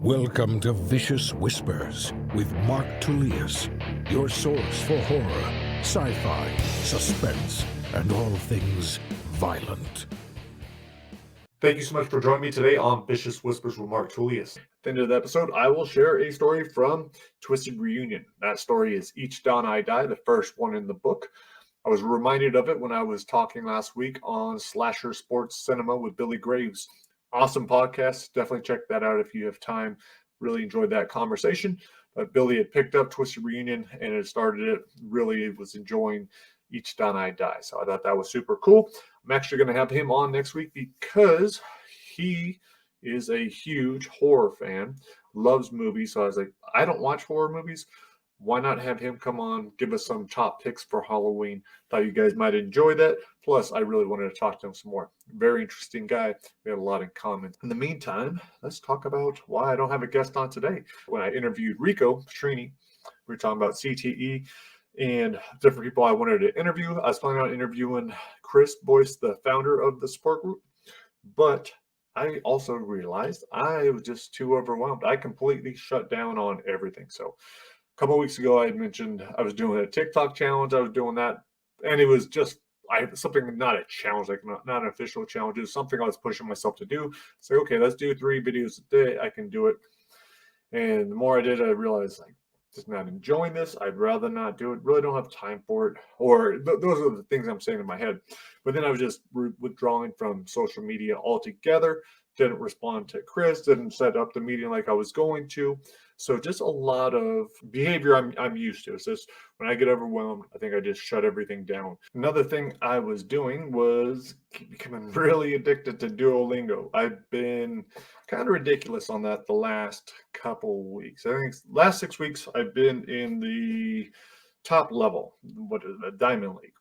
Welcome to Vicious Whispers with Mark Tullius, your source for horror, sci-fi, suspense, and all things violent. Thank you so much for joining me today on Vicious Whispers with Mark Tullius. At the end of the episode, I will share a story from Twisted Reunion. That story is Each Dawn I Die, the first one in the book. I was reminded of it when I was talking last week on Slasher Sports Cinema with Billy Graves. Awesome podcast. Definitely check that out if you have time. Really enjoyed that conversation. But Billy had picked up Twisted Reunion and had started it. Really was enjoying Each Dawn I Die. So I thought that was super cool. I'm actually going to have him on next week because he is a huge horror fan, loves movies. So I was like, I don't watch horror movies. Why not have him come on, give us some top picks for Halloween? Thought you guys might enjoy that. Plus, I really wanted to talk to him some more. Very interesting guy. We had a lot in common. In the meantime, let's talk about why I don't have a guest on today. When I interviewed Rico Petrini, we were talking about CTE and different people I wanted to interview. I was planning on interviewing Chris Boyce, the founder of the support group, but I also realized I was just too overwhelmed. I completely shut down on everything. So a couple of weeks ago, I had mentioned I was doing a TikTok challenge. I was doing that, and it was just something, not a challenge, like not an official challenge. It was something I was pushing myself to do. So, okay, let's do 3 videos a day. I can do it. And the more I did, I realized, like, just not enjoying this. I'd rather not do it. Really don't have time for it. Or those are the things I'm saying in my head. But then I was just withdrawing from social media altogether. Didn't respond to Chris. Didn't set up the meeting like I was going to. So just a lot of behavior I'm used to. It's just when I get overwhelmed, I think I just shut everything down. Another thing I was doing was becoming really addicted to Duolingo. I've been kind of ridiculous on that the last couple weeks. I think last 6 weeks I've been in the top level, what is it, Diamond League.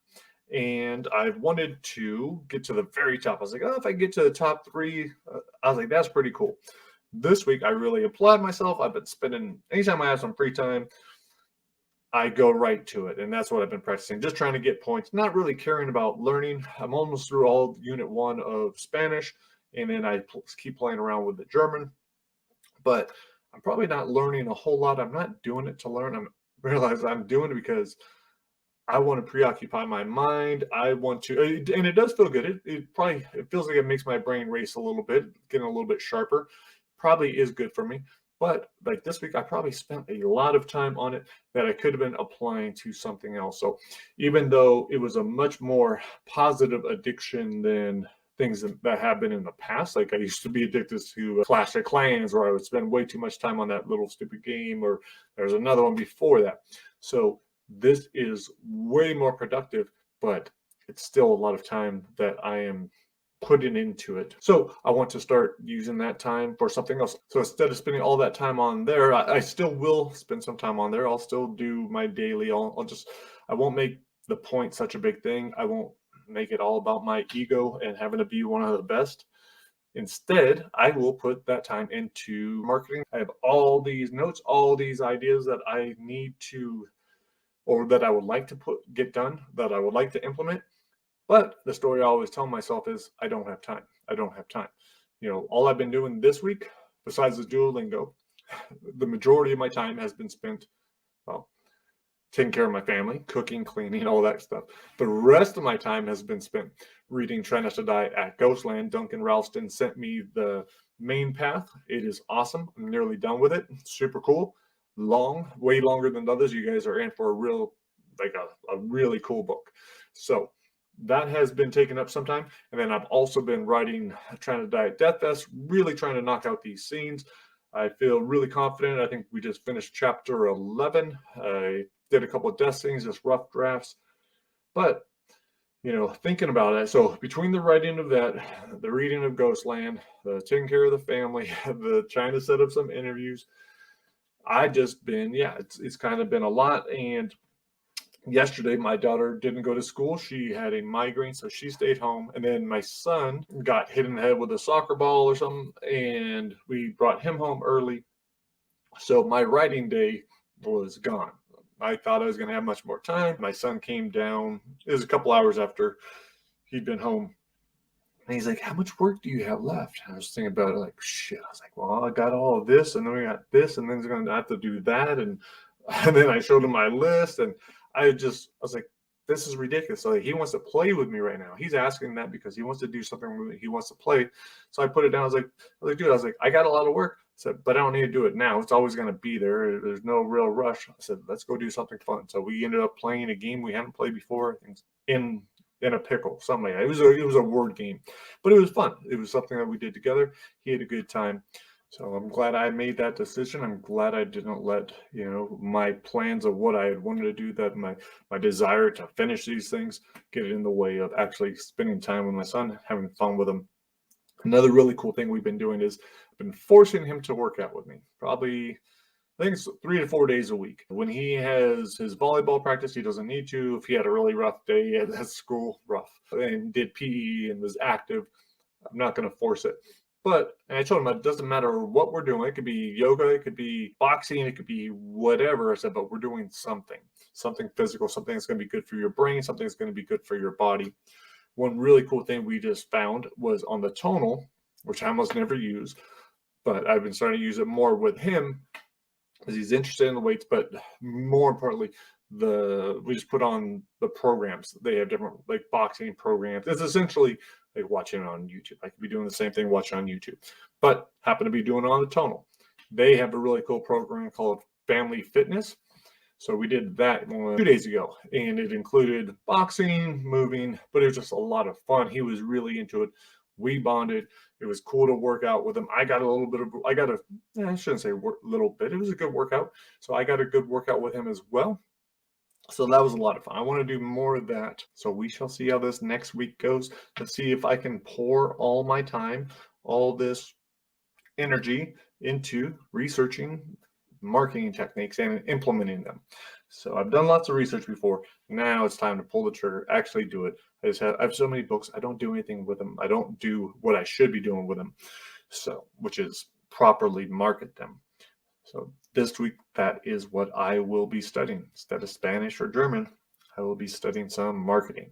And I wanted to get to the very top. I was like, oh, if I get to the top 3, I was like, that's pretty cool. This week, I really applied myself. I've been spending, anytime I have some free time, I go right to it. And that's what I've been practicing, just trying to get points, not really caring about learning. I'm almost through all Unit 1 of Spanish, and then I keep playing around with the German. But I'm probably not learning a whole lot. I'm not doing it to learn. I realize I'm doing it because I want to preoccupy my mind. I want to, and it does feel good. It feels like it makes my brain race a little bit, getting a little bit sharper. Probably is good for me. But like this week, I probably spent a lot of time on it that I could have been applying to something else. So even though it was a much more positive addiction than things that have been in the past, like I used to be addicted to Clash of Clans, or I would spend way too much time on that little stupid game, or there's another one before that. So this is way more productive, but it's still a lot of time that I am putting into it. So I want to start using that time for something else. So instead of spending all that time on there, I still will spend some time on there. I'll still do my daily. I won't make the point such a big thing. I won't make it all about my ego and having to be one of the best. Instead, I will put that time into marketing. I have all these notes, all these ideas that I need to, or that I would like to get done, that I would like to implement. But the story I always tell myself is, I don't have time. I don't have time. All I've been doing this week, besides the Duolingo, the majority of my time has been spent, taking care of my family, cooking, cleaning, all that stuff. The rest of my time has been spent reading Try Not to Die at Ghostland. Duncan Ralston sent me the main path. It is awesome. I'm nearly done with it. Super cool. Long, way longer than others. You guys are in for a really cool book. So that has been taken up some time. And then I've also been writing Trying to Die at Dethfest, really trying to knock out these scenes. I feel really confident. I think we just finished chapter 11. I did a couple of death scenes, just rough drafts. But, thinking about it, so between the writing of that, the reading of Ghostland, the taking care of the family, the trying to set up some interviews, I just been, it's kind of been a lot. And yesterday, my daughter didn't go to school. She had a migraine, so she stayed home. And then my son got hit in the head with a soccer ball or something, and we brought him home early. So my writing day was gone. I thought I was going to have much more time. My son came down. It was a couple hours after he'd been home And he's like, how much work do you have left? And I was thinking about it like, shit. I was like, well, I got all of this, and then we got this, and then he's going to have to do that. And then I showed him my list, and I was like, this is ridiculous. So he wants to play with me right now. He's asking that because he wants to do something with me. He wants to play. So I put it down. I was like, dude, I got a lot of work. I said, but I don't need to do it now. It's always going to be there. There's no real rush. I said, let's go do something fun. So we ended up playing a game we hadn't played before. I think in a pickle, something like that. It was a word game, but it was fun. It was something that we did together. He had a good time. So I'm glad I made that decision. I'm glad I didn't let, my plans of what I had wanted to do, that my desire to finish these things, get in the way of actually spending time with my son, having fun with him. Another really cool thing we've been doing is I've been forcing him to work out with me. Probably, I think it's 3 to 4 days a week. When he has his volleyball practice, he doesn't need to. If he had a really rough day at school, and did PE and was active, I'm not going to force it. But, and I told him, it doesn't matter what we're doing. It could be yoga, it could be boxing, it could be whatever. I said, but we're doing something physical, something that's going to be good for your brain, something that's going to be good for your body. One really cool thing we just found was on the tonal, which I almost never use, but I've been starting to use it more with him because he's interested in the weights, but more importantly, we just put on the programs. They have different like boxing programs. It's essentially like watching it on YouTube. I could be doing the same thing watching on YouTube, but happen to be doing it on the tonal. They have a really cool program called Family Fitness. So we did that 2 days ago, and it included boxing, moving, but it was just a lot of fun. He was really into it. We bonded. It was cool to work out with him. I shouldn't say little bit. It was a good workout. So I got a good workout with him as well. So that was a lot of fun. I want to do more of that. So we shall see how this next week goes to see if I can pour all my time, all this energy into researching marketing techniques and implementing them. So I've done lots of research before. Now it's time to pull the trigger, actually do it. I have so many books. I don't do anything with them. I don't do what I should be doing with them. So, which is properly market them. So this week, that is what I will be studying. Instead of Spanish or German, I will be studying some marketing.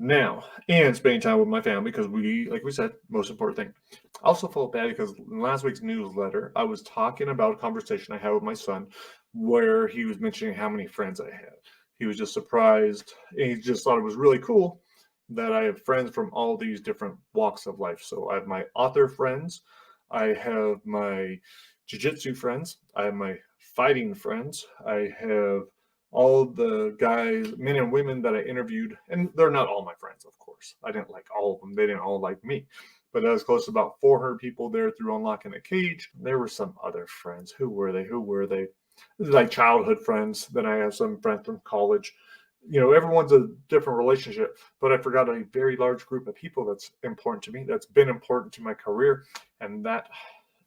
Now, and spending time with my family because like we said, most important thing. I also felt bad because in last week's newsletter, I was talking about a conversation I had with my son where he was mentioning how many friends I had. He was just surprised. And he just thought it was really cool that I have friends from all these different walks of life. So I have my author friends. I have my jiu-jitsu friends. I have my fighting friends. I have all the guys, men and women that I interviewed, and they're not all my friends, of course. I didn't like all of them. They didn't all like me. But I was close to about 400 people there through Unlocking the Cage. There were some other friends. Who were they? Like childhood friends. Then I have some friends from college. Everyone's a different relationship, but I forgot a very large group of people that's important to me, that's been important to my career, and that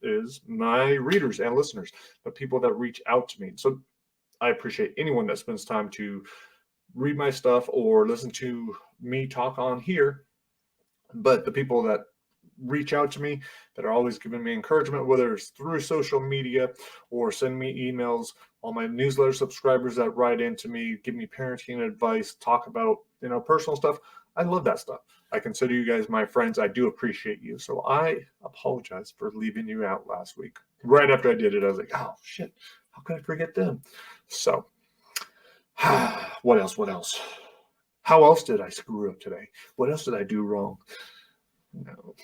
is my readers and listeners, the people that reach out to me. So I appreciate anyone that spends time to read my stuff or listen to me talk on here. But the people that reach out to me, that are always giving me encouragement, whether it's through social media or send me emails, all my newsletter subscribers that write into me, give me parenting advice, talk about, personal stuff. I love that stuff. I consider you guys my friends. I do appreciate you. So I apologize for leaving you out last week. Right after I did it, I was like, oh, shit. How could I forget them? So, what else? How else did I screw up today? What else did I do wrong? No,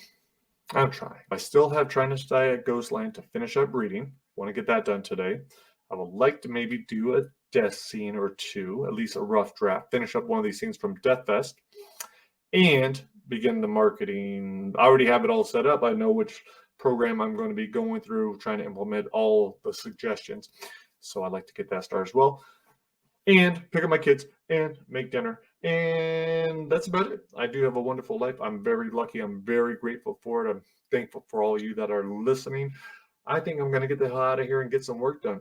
I'm trying. I still have Trying to Stay at Ghostland to finish up reading. Want to get that done today. I would like to maybe do a death scene or two, at least a rough draft, finish up one of these scenes from Dethfest, and begin the marketing. I already have it all set up. I know which program I'm going to be going through, trying to implement all the suggestions. So I'd like to get that started as well. And pick up my kids and make dinner. And that's about it. I do have a wonderful life. I'm very lucky. I'm very grateful for it. I'm thankful for all you that are listening. I think I'm going to get the hell out of here and get some work done.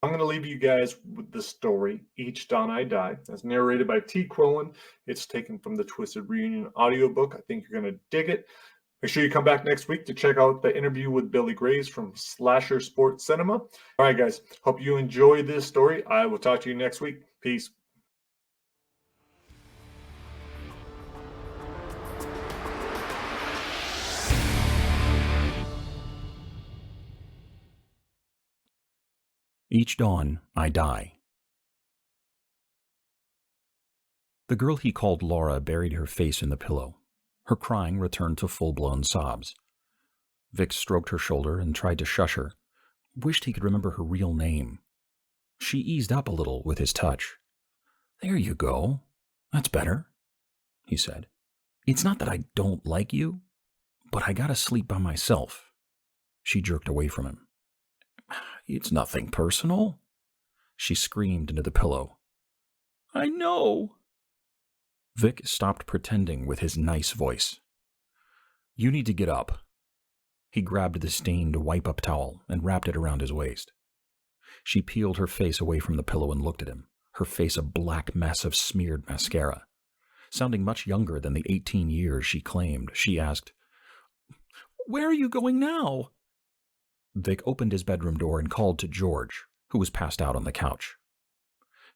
I'm going to leave you guys with the story, Each Dawn I Die. It's narrated by T. Quillen. It's taken from the Twisted Reunion audiobook. I think you're going to dig it. Make sure you come back next week to check out the interview with Billy Graves from Slasher Sports Cinema. All right, guys. Hope you enjoy this story. I will talk to you next week. Peace. Each dawn, I die. The girl he called Laura buried her face in the pillow. Her crying returned to full-blown sobs. Vic stroked her shoulder and tried to shush her. Wished he could remember her real name. She eased up a little with his touch. "There you go. That's better," he said. "It's not that I don't like you, but I gotta sleep by myself." She jerked away from him. "It's nothing personal," she screamed into the pillow. "I know." Vic stopped pretending with his nice voice. "You need to get up." He grabbed the stained wipe-up towel and wrapped it around his waist. She peeled her face away from the pillow and looked at him, her face a black mess of smeared mascara. Sounding much younger than the 18 years she claimed, she asked, "Where are you going now?" Vic opened his bedroom door and called to George, who was passed out on the couch.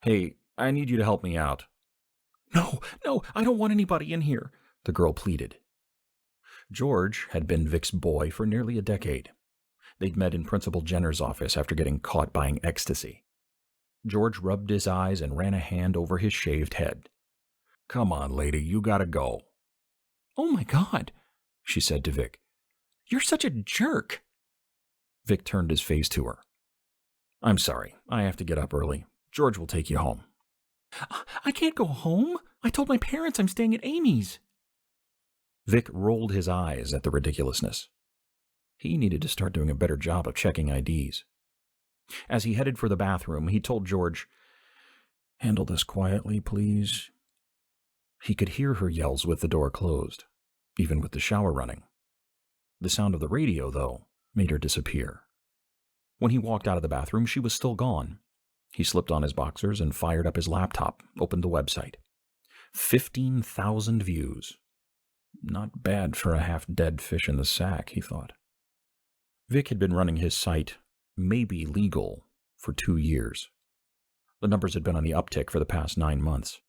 "Hey, I need you to help me out." No, I don't want anybody in here," the girl pleaded. George had been Vic's boy for nearly a decade. They'd met in Principal Jenner's office after getting caught buying ecstasy. George rubbed his eyes and ran a hand over his shaved head. "Come on, lady, you gotta go." "Oh my God," she said to Vic. "You're such a jerk." Vic turned his face to her. "I'm sorry, I have to get up early. George will take you home." "I can't go home. I told my parents I'm staying at Amy's." Vic rolled his eyes at the ridiculousness. He needed to start doing a better job of checking IDs. As he headed for the bathroom, he told George, "Handle this quietly, please." He could hear her yells with the door closed, even with the shower running. The sound of the radio, though, made her disappear. When he walked out of the bathroom, she was still gone. He slipped on his boxers and fired up his laptop, opened the website. 15,000 views. Not bad for a half-dead fish in the sack, he thought. Vic had been running his site, Maybe Legal, for 2 years. The numbers had been on the uptick for the past 9 months.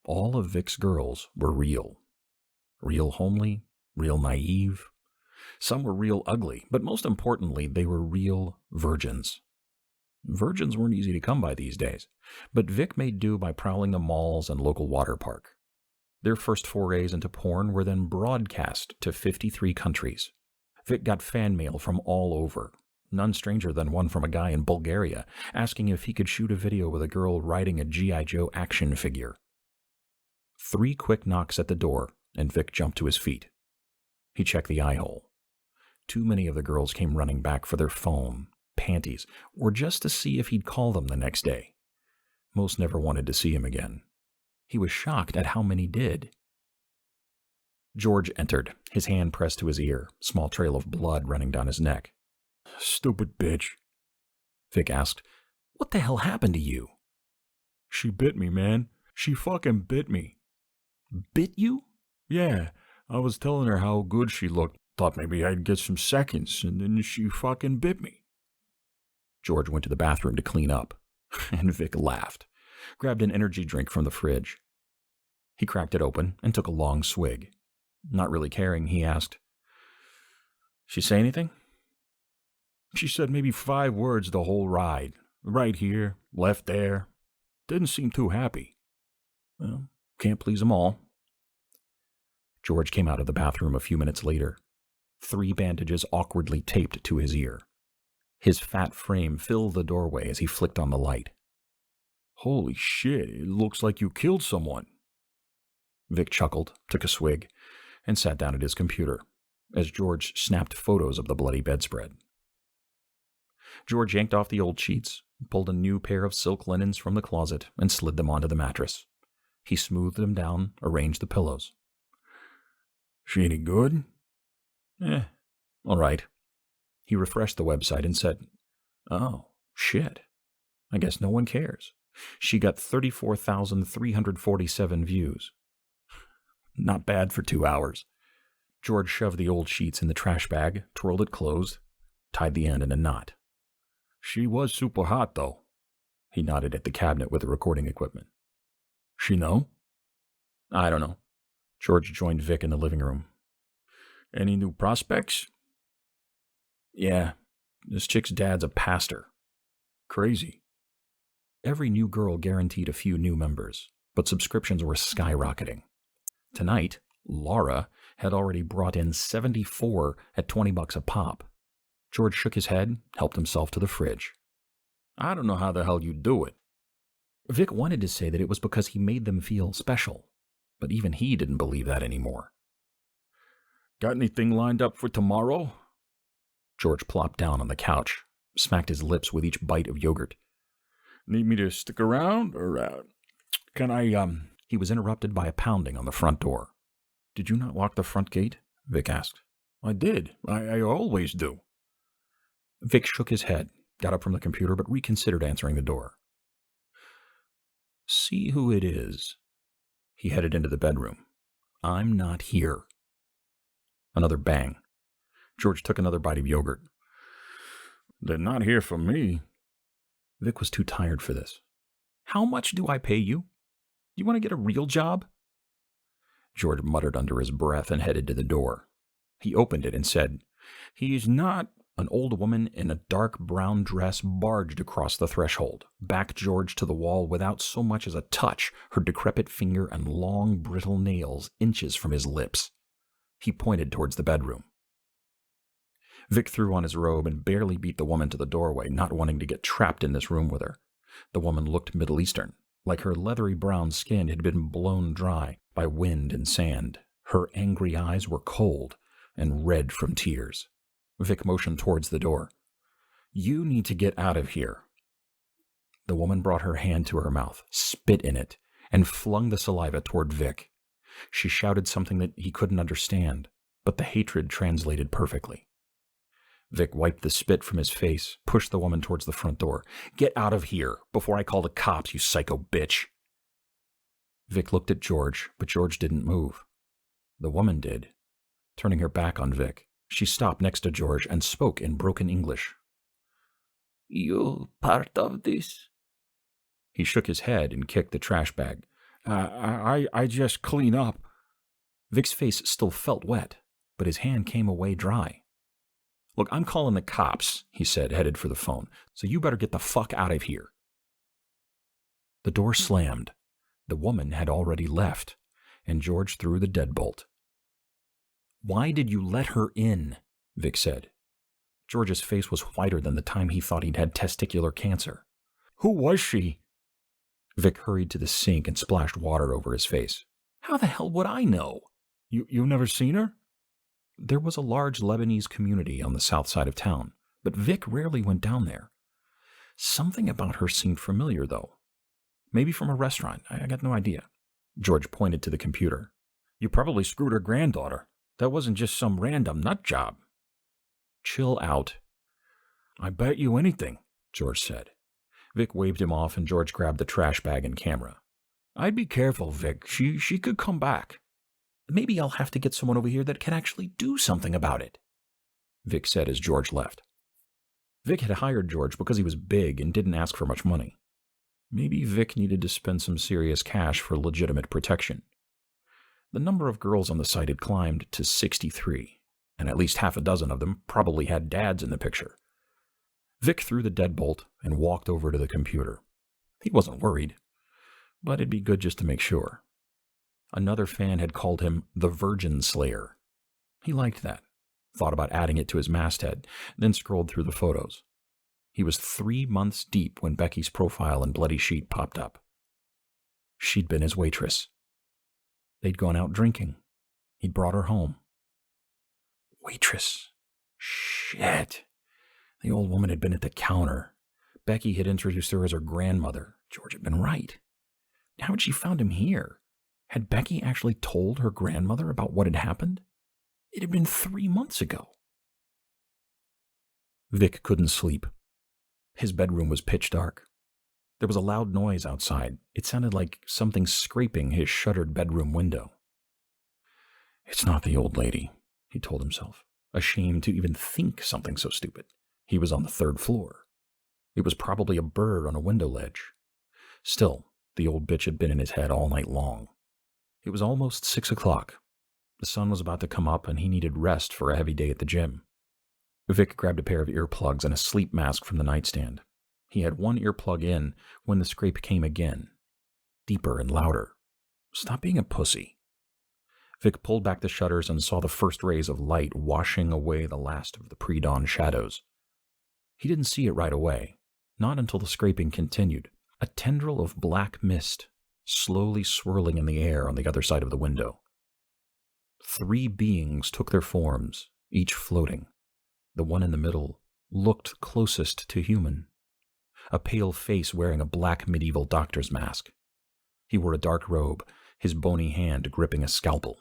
All of Vic's girls were real. Real homely, real naive. Some were real ugly, but most importantly, they were real virgins. Virgins weren't easy to come by these days, but Vic made do by prowling the malls and local water park. Their first forays into porn were then broadcast to 53 countries. Vic got fan mail from all over, none stranger than one from a guy in Bulgaria asking if he could shoot a video with a girl riding a G.I. Joe action figure. 3 quick knocks at the door, and Vic jumped to his feet. He checked the eye hole. Too many of the girls came running back for their phone, panties, or just to see if he'd call them the next day. Most never wanted to see him again. He was shocked at how many did. George entered, his hand pressed to his ear, small trail of blood running down his neck. "Stupid bitch," Vic asked. "What the hell happened to you?" "She bit me, man. She fucking bit me." "Bit you?" "Yeah, I was telling her how good she looked. Thought maybe I'd get some seconds, and then she fucking bit me." George went to the bathroom to clean up, and Vic laughed, grabbed an energy drink from the fridge. He cracked it open and took a long swig. Not really caring, he asked, "She say anything?" "She said maybe 5 words the whole ride. Right here, left there. Didn't seem too happy." "Well, can't please 'em all." George came out of the bathroom a few minutes later, 3 bandages awkwardly taped to his ear. His fat frame filled the doorway as he flicked on the light. "Holy shit, it looks like you killed someone." Vic chuckled, took a swig, and sat down at his computer, as George snapped photos of the bloody bedspread. George yanked off the old sheets, pulled a new pair of silk linens from the closet, and slid them onto the mattress. He smoothed them down, arranged the pillows. "She any good?" All right." He refreshed the website and said, "Oh, shit. I guess no one cares. She got 34,347 views. Not bad for 2 hours." George shoved the old sheets in the trash bag, twirled it closed, tied the end in a knot. "She was super hot, though." He nodded at the cabinet with the recording equipment. "She know?" "I don't know." George joined Vic in the living room. "Any new prospects?" "Yeah, this chick's dad's a pastor." Crazy. Every new girl guaranteed a few new members, but subscriptions were skyrocketing. Tonight, Laura had already brought in 74 at $20 a pop. George shook his head, helped himself to the fridge. I don't know how the hell you do it. Vic wanted to say that it was because he made them feel special, but even he didn't believe that anymore. Got anything lined up for tomorrow? George plopped down on the couch, smacked his lips with each bite of yogurt. Need me to stick around, or can I, He was interrupted by a pounding on the front door. Did you not lock the front gate? Vic asked. I did. I always do. Vic shook his head, got up from the computer, but reconsidered answering the door. See who it is. He headed into the bedroom. I'm not here. Another bang. George took another bite of yogurt. They're not here for me. Vic was too tired for this. How much do I pay you? You want to get a real job? George muttered under his breath and headed to the door. He opened it and said, He's not. An old woman in a dark brown dress barged across the threshold, backed George to the wall without so much as a touch, her decrepit finger and long, brittle nails inches from his lips. He pointed towards the bedroom. Vic threw on his robe and barely beat the woman to the doorway, not wanting to get trapped in this room with her. The woman looked Middle Eastern, like her leathery brown skin had been blown dry by wind and sand. Her angry eyes were cold and red from tears. Vic motioned towards the door. You need to get out of here. The woman brought her hand to her mouth, spit in it, and flung the saliva toward Vic. She shouted something that he couldn't understand, but the hatred translated perfectly. Vic wiped the spit from his face, pushed the woman towards the front door. Get out of here before I call the cops, you psycho bitch. Vic looked at George, but George didn't move. The woman did. Turning her back on Vic, she stopped next to George and spoke in broken English. You part of this? He shook his head and kicked the trash bag. I just clean up. Vic's face still felt wet, but his hand came away dry. Look, I'm calling the cops, he said, headed for the phone, so you better get the fuck out of here. The door slammed. The woman had already left, and George threw the deadbolt. Why did you let her in? Vic said. George's face was whiter than the time he thought he'd had testicular cancer. Who was she? Vic hurried to the sink and splashed water over his face. How the hell would I know? You've never seen her? There was a large Lebanese community on the south side of town, but Vic rarely went down there. Something about her seemed familiar, though. Maybe from a restaurant. I got no idea. George pointed to the computer. You probably screwed her granddaughter. That wasn't just some random nut job. Chill out. I bet you anything, George said. Vic waved him off and George grabbed the trash bag and camera. I'd be careful, Vic. She could come back. Maybe I'll have to get someone over here that can actually do something about it, Vic said as George left. Vic had hired George because he was big and didn't ask for much money. Maybe Vic needed to spend some serious cash for legitimate protection. The number of girls on the site had climbed to 63, and at least half a dozen of them probably had dads in the picture. Vic threw the deadbolt and walked over to the computer. He wasn't worried, but it'd be good just to make sure. Another fan had called him the Virgin Slayer. He liked that, thought about adding it to his masthead, then scrolled through the photos. He was 3 months deep when Becky's profile and bloody sheet popped up. She'd been his waitress. They'd gone out drinking. He'd brought her home. Waitress. Shit. The old woman had been at the counter. Becky had introduced her as her grandmother. George had been right. How had she found him here? Had Becky actually told her grandmother about what had happened? It had been 3 months ago. Vic couldn't sleep. His bedroom was pitch dark. There was a loud noise outside. It sounded like something scraping his shuttered bedroom window. It's not the old lady, he told himself, ashamed to even think something so stupid. He was on the 3rd floor. It was probably a bird on a window ledge. Still, the old bitch had been in his head all night long. It was almost 6 o'clock. The sun was about to come up and he needed rest for a heavy day at the gym. Vic grabbed a pair of earplugs and a sleep mask from the nightstand. He had one earplug in when the scrape came again, deeper and louder. Stop being a pussy. Vic pulled back the shutters and saw the first rays of light washing away the last of the pre-dawn shadows. He didn't see it right away, not until the scraping continued. A tendril of black mist slowly swirling in the air on the other side of the window. 3 beings took their forms, each floating. The one in the middle looked closest to human. A pale face wearing a black medieval doctor's mask. He wore a dark robe, his bony hand gripping a scalpel.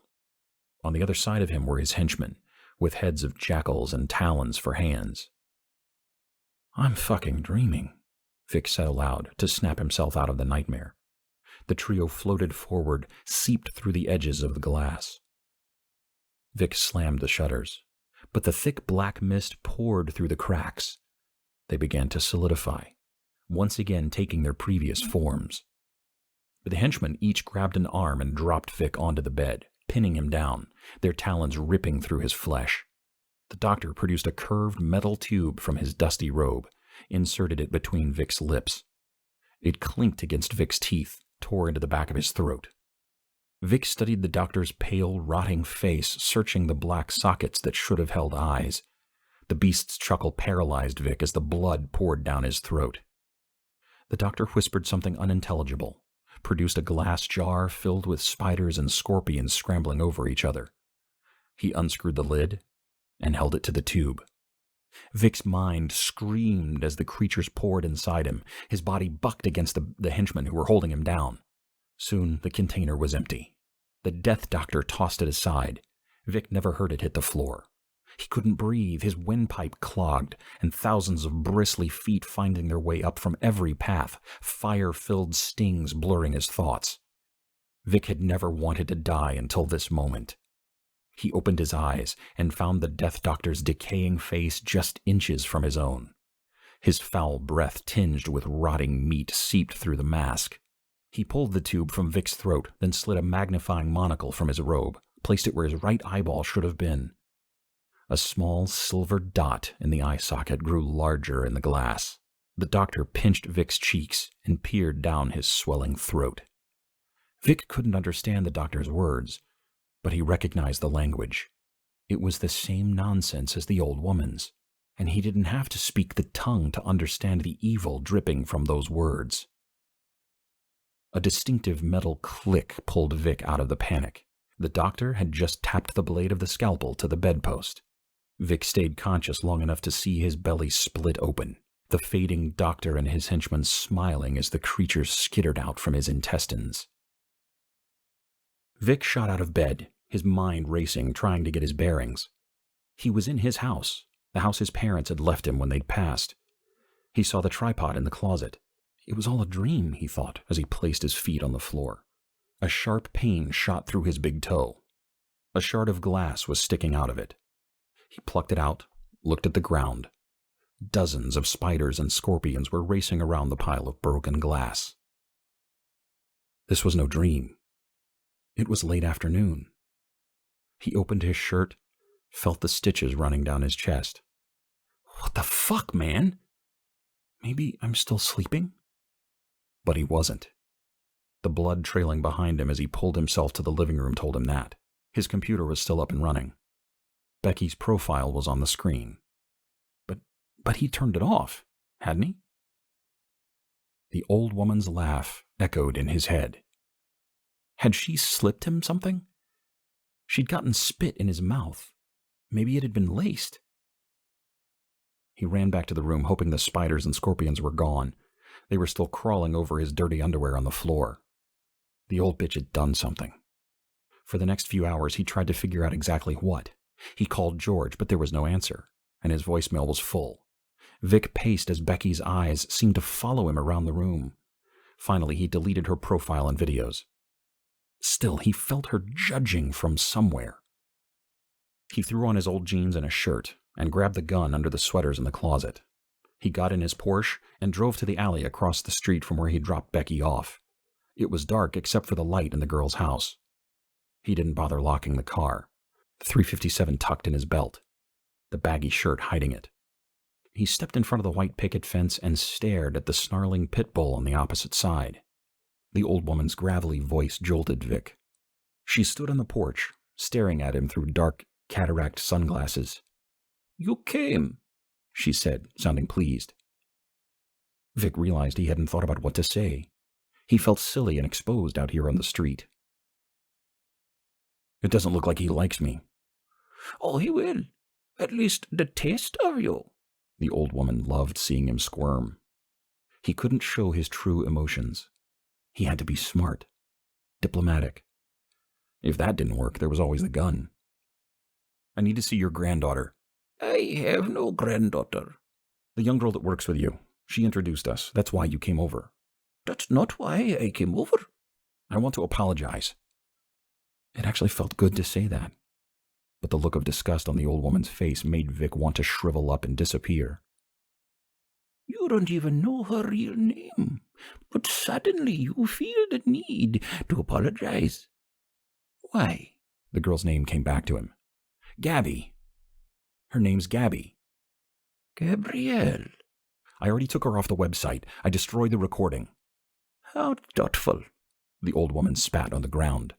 On the other side of him were his henchmen, with heads of jackals and talons for hands. "I'm fucking dreaming," Vic said aloud to snap himself out of the nightmare. The trio floated forward, seeped through the edges of the glass. Vic slammed the shutters, but the thick black mist poured through the cracks. They began to solidify, once again taking their previous forms. The henchmen each grabbed an arm and dropped Vic onto the bed, pinning him down, their talons ripping through his flesh. The doctor produced a curved metal tube from his dusty robe, inserted it between Vic's lips. It clinked against Vic's teeth, tore into the back of his throat. Vic studied the doctor's pale, rotting face, searching the black sockets that should have held eyes. The beast's chuckle paralyzed Vic as the blood poured down his throat. The doctor whispered something unintelligible, produced a glass jar filled with spiders and scorpions scrambling over each other. He unscrewed the lid and held it to the tube. Vic's mind screamed as the creatures poured inside him. His body bucked against the henchmen who were holding him down. Soon the container was empty. The death doctor tossed it aside. Vic never heard it hit the floor. He couldn't breathe, his windpipe clogged, and thousands of bristly feet finding their way up from every path, fire-filled stings blurring his thoughts. Vic had never wanted to die until this moment. He opened his eyes and found the death doctor's decaying face just inches from his own. His foul breath tinged with rotting meat seeped through the mask. He pulled the tube from Vic's throat, then slid a magnifying monocle from his robe, placed it where his right eyeball should have been. A small silver dot in the eye socket grew larger in the glass. The doctor pinched Vic's cheeks and peered down his swelling throat. Vic couldn't understand the doctor's words, but he recognized the language. It was the same nonsense as the old woman's, and he didn't have to speak the tongue to understand the evil dripping from those words. A distinctive metal click pulled Vic out of the panic. The doctor had just tapped the blade of the scalpel to the bedpost. Vic stayed conscious long enough to see his belly split open, the fading doctor and his henchmen smiling as the creatures skittered out from his intestines. Vic shot out of bed, his mind racing, trying to get his bearings. He was in his house, the house his parents had left him when they'd passed. He saw the tripod in the closet. It was all a dream, he thought, as he placed his feet on the floor. A sharp pain shot through his big toe. A shard of glass was sticking out of it. He plucked it out, looked at the ground. Dozens of spiders and scorpions were racing around the pile of broken glass. This was no dream. It was late afternoon. He opened his shirt, felt the stitches running down his chest. What the fuck, man? Maybe I'm still sleeping? But he wasn't. The blood trailing behind him as he pulled himself to the living room told him that. His computer was still up and running. Becky's profile was on the screen. But he turned it off, hadn't he? The old woman's laugh echoed in his head. Had she slipped him something? She'd gotten spit in his mouth. Maybe it had been laced. He ran back to the room, hoping the spiders and scorpions were gone. They were still crawling over his dirty underwear on the floor. The old bitch had done something. For the next few hours, he tried to figure out exactly what. He called George, but there was no answer, and his voicemail was full. Vic paced as Becky's eyes seemed to follow him around the room. Finally, he deleted her profile and videos. Still, he felt her judging from somewhere. He threw on his old jeans and a shirt and grabbed the gun under the sweaters in the closet. He got in his Porsche and drove to the alley across the street from where he dropped Becky off. It was dark except for the light in the girl's house. He didn't bother locking the car, the .357 tucked in his belt, the baggy shirt hiding it. He stepped in front of the white picket fence and stared at the snarling pit bull on the opposite side. The old woman's gravelly voice jolted Vic. She stood on the porch, staring at him through dark cataract sunglasses. "You came," she said, sounding pleased. Vic realized he hadn't thought about what to say. He felt silly and exposed out here on the street. "It doesn't look like he likes me." "Oh, he will. At least the taste of you." The old woman loved seeing him squirm. He couldn't show his true emotions. He had to be smart, diplomatic. If that didn't work, there was always the gun. "I need to see your granddaughter." "I have no granddaughter." "The young girl that works with you. She introduced us. That's why you came over." "That's not why I came over." "I want to apologize." It actually felt good to say that. But the look of disgust on the old woman's face made Vic want to shrivel up and disappear. "You don't even know her real name, but suddenly you feel the need to apologize. Why?" The girl's name came back to him. "Gabby. Her name's Gabby." "Gabrielle." "I already took her off the website. I destroyed the recording." "How thoughtful." The old woman spat on the ground.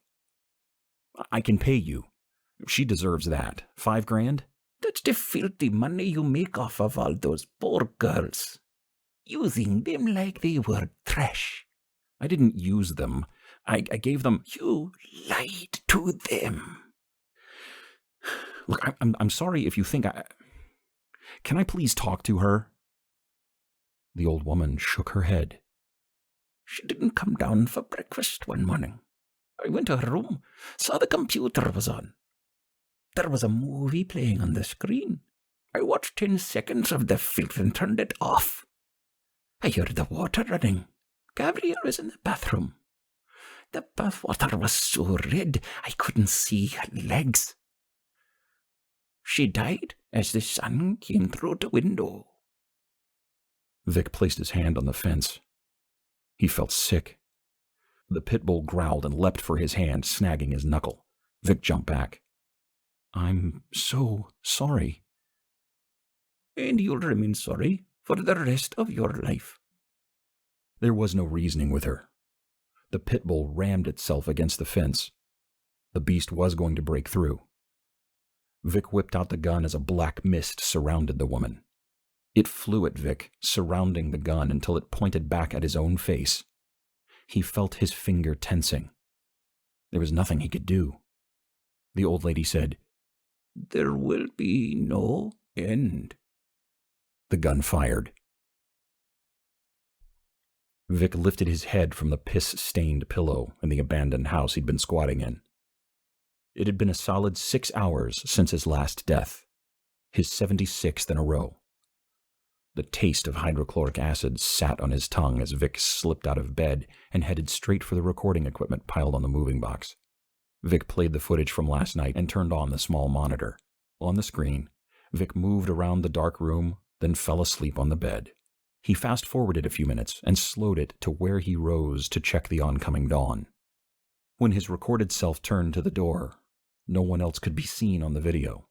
"I can pay you. She deserves that. $5,000? "That's the filthy money you make off of all those poor girls. Using them like they were trash." "I didn't use them. I gave them..." "You lied to them." "Look, I'm sorry if you think I... Can I please talk to her?" The old woman shook her head. "She didn't come down for breakfast one morning. I went to her room, saw the computer was on. There was a movie playing on the screen. I watched 10 seconds of the filth and turned it off. I heard the water running. Gabrielle was in the bathroom. The bathwater was so red I couldn't see her legs. She died as the sun came through the window." Vic placed his hand on the fence. He felt sick. The pit bull growled and leapt for his hand, snagging his knuckle. Vic jumped back. "I'm so sorry." "And you'll remain sorry for the rest of your life." There was no reasoning with her. The pit bull rammed itself against the fence. The beast was going to break through. Vic whipped out the gun as a black mist surrounded the woman. It flew at Vic, surrounding the gun until it pointed back at his own face. He felt his finger tensing. There was nothing he could do. The old lady said, "There will be no end." The gun fired. Vic lifted his head from the piss-stained pillow in the abandoned house he'd been squatting in. It had been a solid 6 hours since his last death, his 76th in a row. The taste of hydrochloric acid sat on his tongue as Vic slipped out of bed and headed straight for the recording equipment piled on the moving box. Vic played the footage from last night and turned on the small monitor. On the screen, Vic moved around the dark room, then fell asleep on the bed. He fast-forwarded a few minutes and slowed it to where he rose to check the oncoming dawn. When his recorded self turned to the door, no one else could be seen on the video,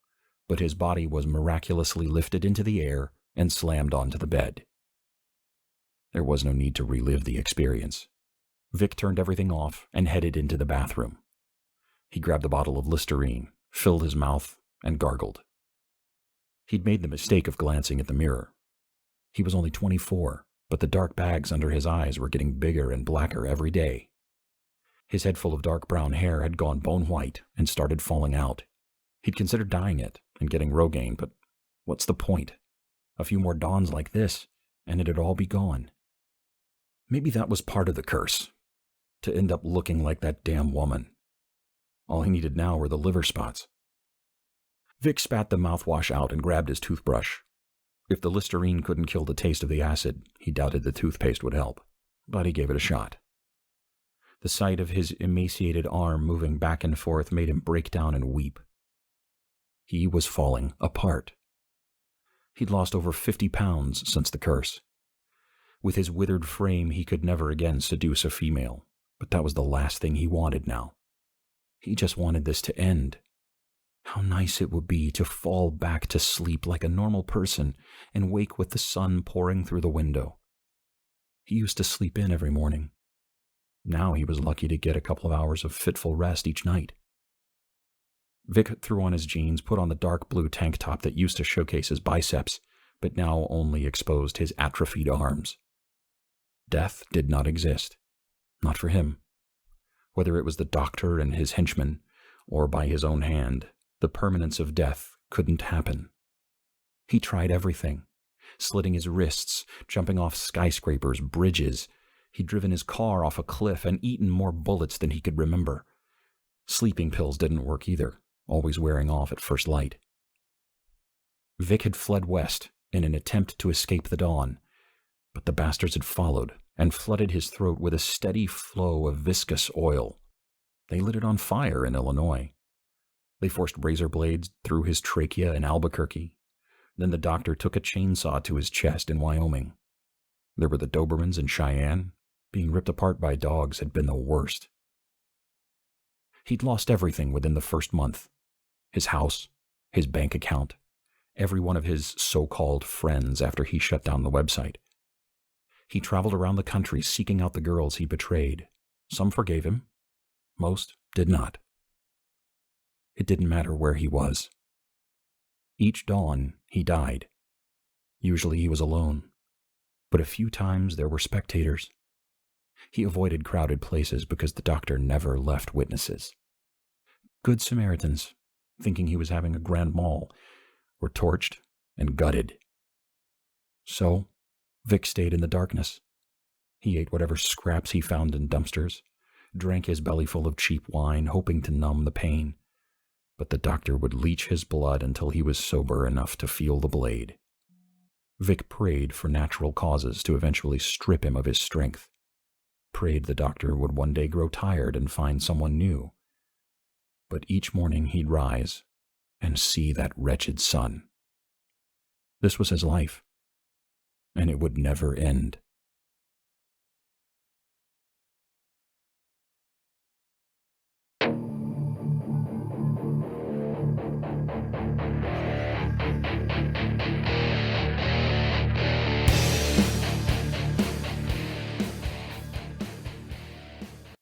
but his body was miraculously lifted into the air and slammed onto the bed. There was no need to relive the experience. Vic turned everything off and headed into the bathroom. He grabbed a bottle of Listerine, filled his mouth, and gargled. He'd made the mistake of glancing at the mirror. He was only 24, but the dark bags under his eyes were getting bigger and blacker every day. His head full of dark brown hair had gone bone white and started falling out. He'd considered dyeing it and getting Rogaine, but what's the point? A few more dawns like this, and it'd all be gone. Maybe that was part of the curse, to end up looking like that damn woman. All he needed now were the liver spots. Vic spat the mouthwash out and grabbed his toothbrush. If the Listerine couldn't kill the taste of the acid, he doubted the toothpaste would help, but he gave it a shot. The sight of his emaciated arm moving back and forth made him break down and weep. He was falling apart. He'd lost over 50 pounds since the curse. With his withered frame, he could never again seduce a female, but that was the last thing he wanted now. He just wanted this to end. How nice it would be to fall back to sleep like a normal person and wake with the sun pouring through the window. He used to sleep in every morning. Now he was lucky to get a couple of hours of fitful rest each night. Vic threw on his jeans, put on the dark blue tank top that used to showcase his biceps, but now only exposed his atrophied arms. Death did not exist. Not for him. Whether it was the doctor and his henchmen, or by his own hand, the permanence of death couldn't happen. He tried everything, slitting his wrists, jumping off skyscrapers, bridges. He'd driven his car off a cliff and eaten more bullets than he could remember. Sleeping pills didn't work either, always wearing off at first light. Vic had fled west in an attempt to escape the dawn, but the bastards had followed and flooded his throat with a steady flow of viscous oil. They lit it on fire in Illinois. They forced razor blades through his trachea in Albuquerque. Then the doctor took a chainsaw to his chest in Wyoming. There were the Dobermans in Cheyenne. Being ripped apart by dogs had been the worst. He'd lost everything within the first month. His house, his bank account, every one of his so-called friends after he shut down the website. He traveled around the country seeking out the girls he betrayed. Some forgave him. Most did not. It didn't matter where he was. Each dawn, he died. Usually he was alone, but a few times there were spectators. He avoided crowded places because the doctor never left witnesses. Good Samaritans, thinking he was having a grand maul, were torched and gutted. So, Vic stayed in the darkness. He ate whatever scraps he found in dumpsters, drank his belly full of cheap wine, hoping to numb the pain. But the doctor would leach his blood until he was sober enough to feel the blade. Vic prayed for natural causes to eventually strip him of his strength. Prayed the doctor would one day grow tired and find someone new. But each morning he'd rise and see that wretched sun. This was his life, and it would never end.